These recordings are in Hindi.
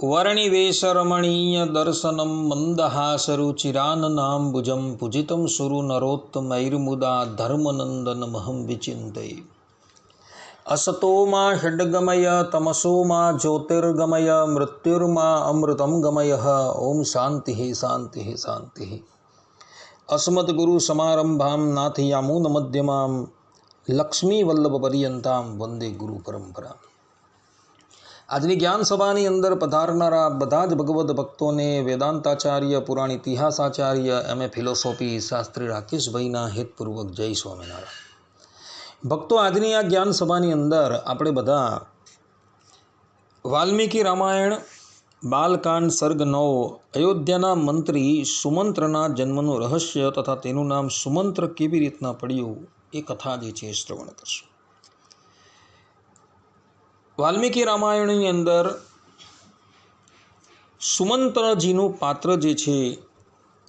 वर्णिवेशरमणीय दर्शनं मन्दहासरुचिराननाम्बुजं पूजितं सुरनरोत्तमैर्मुदा धर्मनन्दनमहं विचिन्तये। असतो मा षड्गमय तमसो मा ज्योतिर्गमय मृत्युर्मा अमृतं गमयः। ओम शांति शांति शांति। अस्मद्गुरुसमारम्भां नाथयामुनमध्यमां लक्ष्मीवल्लभपर्यन्तां वंदे गुरु परंपरा। આજની જ્ઞાન સભાની અંદર પધારનારા બધા જ ભગવદ્ ભક્તોને વેદાંતાચાર્ય પુરાણ ઇતિહાસાચાર્ય એમએ ફિલોસોફી શાસ્ત્રી રાકેશભાઈના હેતપૂર્વક જય સ્વામિનારાયણ। ભક્તો, આજની આ જ્ઞાન સભાની અંદર આપણે બધા વાલ્મીકી રામાયણ બાલકાંડ સર્ગ 9 અયોધ્યાના મંત્રી સુમંત્રના જન્મનું રહસ્ય તથા તેનું નામ સુમંત્ર કેવી રીતના પડ્યું એ કથા જે છે શ્રવણ કરશું। વાલ્મીકી રામાયણની અંદર સુમંત્રજીનું પાત્ર જે છે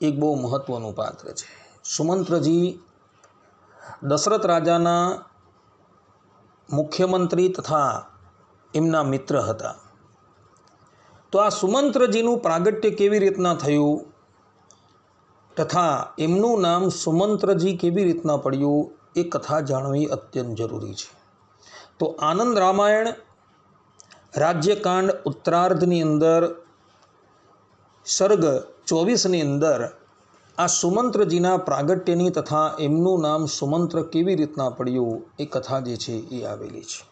એક બહુ મહત્ત્વનું પાત્ર છે। સુમંત્રજી દશરથ રાજાના મુખ્યમંત્રી તથા એમના મિત્ર હતા। તો આ સુમંત્રજીનું પ્રાગટ્ય કેવી રીતના થયું તથા એમનું નામ સુમંત્રજી કેવી રીતના પડ્યું એ કથા જાણવી અત્યંત જરૂરી છે। તો આનંદ રામાયણ राज्यकांड उत्तरार्धनी अंदर सर्ग 24 अंदर आ सुमंत्रजीना प्रागट्यनी तथा एमनु नाम सुमंत्र केवी रीतना पड्युं ए कथा जे छे ए आवेली छे।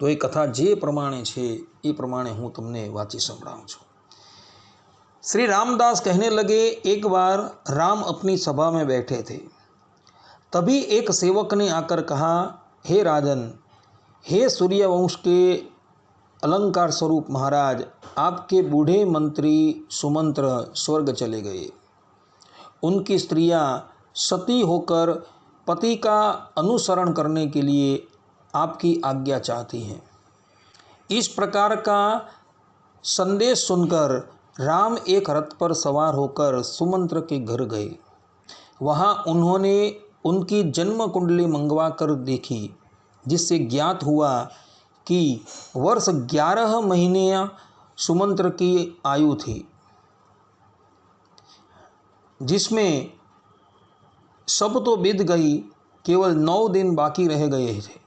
तो ए कथा जे प्रमाणे छे ए प्रमाणे हूँ तमने वांची संभळावुं छुं। श्री रामदास कहने लगे, एक बार राम अपनी सभा में बैठे थे, तभी एक सेवक ने आकर कहा, हे राजन, हे सूर्यवंश के अलंकार स्वरूप महाराज, आपके बूढ़े मंत्री सुमंत्र स्वर्ग चले गए। उनकी स्त्रियां सती होकर पति का अनुसरण करने के लिए आपकी आज्ञा चाहती हैं। इस प्रकार का संदेश सुनकर राम एक रथ पर सवार होकर सुमंत्र के घर गए। वहाँ उन्होंने उनकी जन्म कुंडली मंगवा कर देखी, जिससे ज्ञात हुआ कि वर्ष 11 महीने सुमंत्र की आयु थी, जिसमें सब तो बीत गई, केवल 9 दिन बाकी रह गए थे।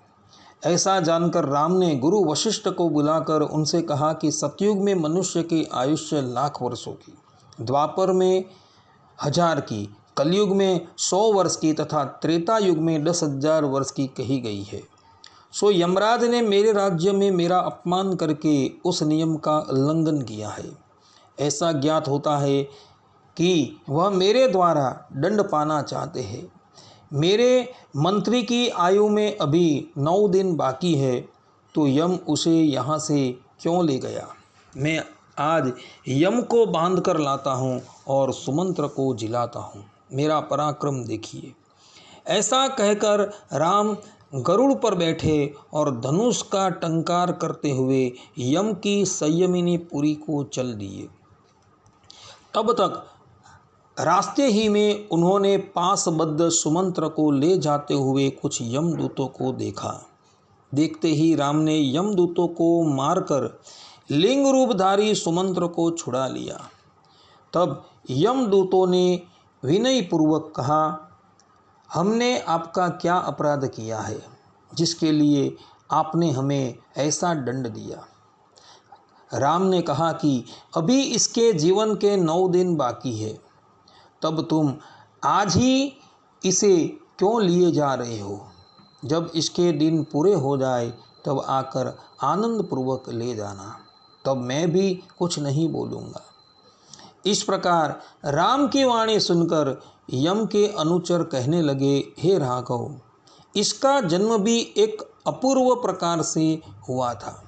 ऐसा जानकर राम ने गुरु वशिष्ठ को बुलाकर उनसे कहा कि सतयुग में मनुष्य की आयुष्य 1,00,000 वर्षों की, द्वापर में 1000 की, कलयुग में 100 वर्ष की तथा त्रेता युग में 10,000 वर्ष की कही गई है। सो यमराज ने मेरे राज्य में मेरा अपमान करके उस नियम का उल्लंघन किया है। ऐसा ज्ञात होता है कि वह मेरे द्वारा दंड पाना चाहते हैं। मेरे मंत्री की आयु में अभी 9 दिन बाकी है, तो यम उसे यहाँ से क्यों ले गया? मैं आज यम को बांध कर लाता हूँ और सुमंत्र को जिलाता हूँ। मेरा पराक्रम देखिए। ऐसा कहकर राम गरुड़ पर बैठे और धनुष का टंकार करते हुए यम की संयमिनी पुरी को चल दिए। तब तक रास्ते ही में उन्होंने पासबद्ध सुमंत्र को ले जाते हुए कुछ यमदूतों को देखा। देखते ही राम ने यमदूतों को मारकर लिंग रूपधारी सुमंत्र को छुड़ा लिया। तब यमदूतों ने विनयपूर्वक कहा, हमने आपका क्या अपराध किया है जिसके लिए आपने हमें ऐसा दंड दिया? राम ने कहा कि अभी इसके जीवन के 9 दिन बाकी है, तब तुम आज ही इसे क्यों लिए जा रहे हो? जब इसके दिन पूरे हो जाए तब आकर आनंदपूर्वक ले जाना, तब मैं भी कुछ नहीं बोलूँगा। इस प्रकार राम की वाणी सुनकर यम के अनुचर कहने लगे, हे राघव, इसका जन्म भी एक अपूर्व प्रकार से हुआ था।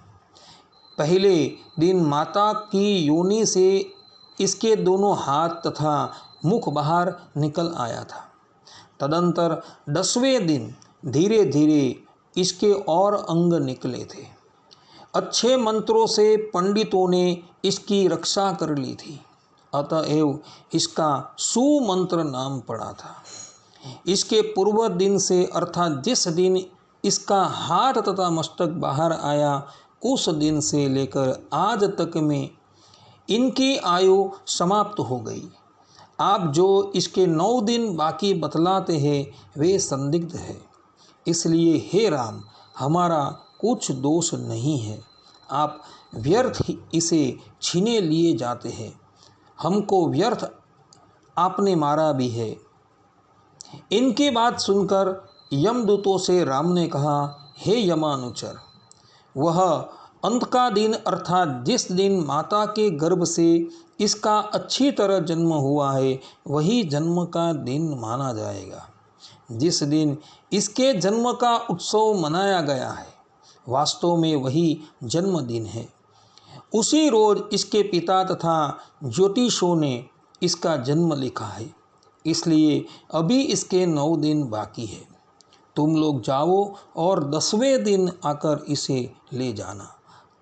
पहले दिन माता की योनि से इसके दोनों हाथ तथा मुख बाहर निकल आया था। तदंतर 10वें दिन धीरे धीरे इसके और अंग निकले थे। अच्छे मंत्रों से पंडितों ने इसकी रक्षा कर ली थी, अतएव इसका सुमंत्र नाम पड़ा था। इसके पूर्व दिन से अर्थात जिस दिन इसका हाथ तथा मस्तक बाहर आया, उस दिन से लेकर आज तक में इनकी आयु समाप्त हो गई। आप जो इसके 9 दिन बाकी बतलाते हैं वे संदिग्ध है, इसलिए हे राम हमारा कुछ दोष नहीं है, आप व्यर्थ इसे छीने लिए जाते हैं, हमको व्यर्थ आपने मारा भी है। इनकी बात सुनकर यमदूतों से राम ने कहा, हे यमानुचर, वह अंत का दिन अर्थात जिस दिन माता के गर्भ से इसका अच्छी तरह जन्म हुआ है वही जन्म का दिन माना जाएगा। जिस दिन इसके जन्म का उत्सव मनाया गया है वास्तव में वही जन्मदिन है। उसी रोज इसके पिता तथा ज्योतिषों ने इसका जन्म लिखा है, इसलिए अभी इसके 9 दिन बाकी है। तुम लोग जाओ और 10वें दिन आकर इसे ले जाना,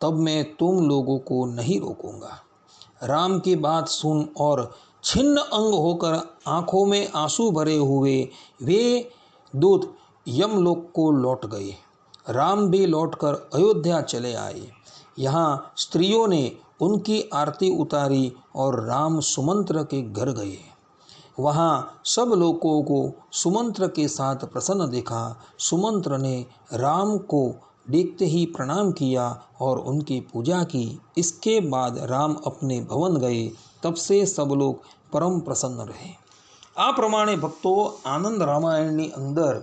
तब मैं तुम लोगों को नहीं रोकूंगा। राम की बात सुन और छिन्न अंग होकर आंखों में आंसू भरे हुए वे दूत यमलोक को लौट गए। राम भी लौटकर अयोध्या चले आए। यहाँ स्त्रियों ने उनकी आरती उतारी और राम सुमंत्र के घर गए। वहाँ सब लोगों को सुमंत्र के साथ प्रसन्न देखा। सुमंत्र ने राम को देखते ही प्रणाम किया और उनकी पूजा की। इसके बाद राम अपने भवन गए। तब से सब लोग परम प्रसन्न रहे। आ प्रमाणे भक्तो आनंद रामायणની અંદર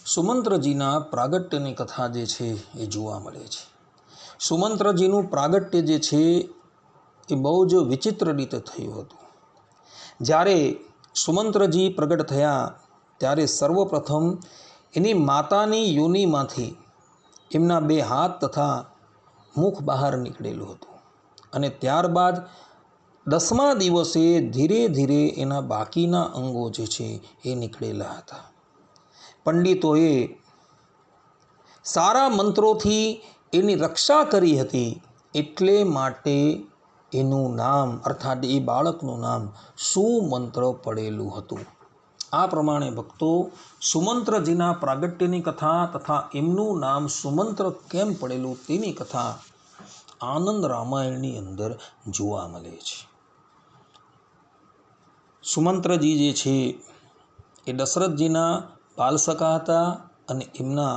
સુમંત્રજીના પ્રાગટ્યની કથા જે છે એ જોવા મળે છે। સુમંત્રજીનું પ્રાગટ્ય જે છે એ બહુ જ વિચિત્ર રીતે થયું હતું। જ્યારે સુમંત્રજી પ્રગટ થયા ત્યારે સર્વપ્રથમ એની માતાની યોનિમાંથી એમના 2 હાથ તથા મુખ બહાર નીકળેલું હતું અને ત્યારબાદ 10મા દિવસે ધીરે ધીરે એના બાકીના અંગો જે છે એ નીકળેલા હતા। પંડિતોએ સારા મંત્રોથી એની રક્ષા કરી હતી, એટલે માટે એનું નામ અર્થાત એ બાળકનું નામ સુમંત્ર પડેલું હતું। આ પ્રમાણે ભક્તો સુમંત્રજીના પ્રાગટ્યની કથા તથા એમનું નામ સુમંત્ર કેમ પડેલું તેની કથા આનંદ રામાયણની અંદર જોવા મળે છે। સુમંત્રજી જે છે એ દશરથજીના બાલસખા હતા અને એમના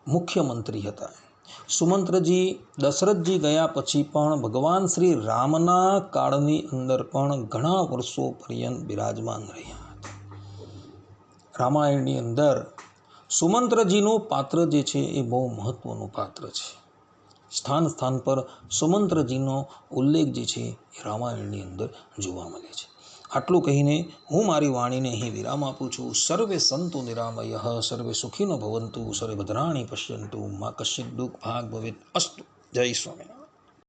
મુખ્યમંત્રી હતા। સુમંત્રજી દશરથજી ગયા પછી પણ ભગવાન શ્રી રામના કાળની અંદર પણ ઘણા વર્ષો પર્યંત બિરાજમાન રહ્યા હતા। રામાયણની અંદર સુમંત્રજીનું પાત્ર જે છે એ બહુ મહત્વનું પાત્ર છે। સ્થાન સ્થાન પર સુમંત્રજીનો ઉલ્લેખ જે છે એ રામાયણની અંદર જોવા મળે છે। આટલું કહીને હું મારી વાણીને અહીં વિરામ આપું છું। સર્વે સંતુ નિરામયઃ, સર્વે સુખીનો ભવંતુ, સર્વે ભદ્રાણી પશ્યંતુ, મા કશ્ચિત દુઃખ ભાગ ભવેત અસ્તુ। જય સ્વામિનારાયણ।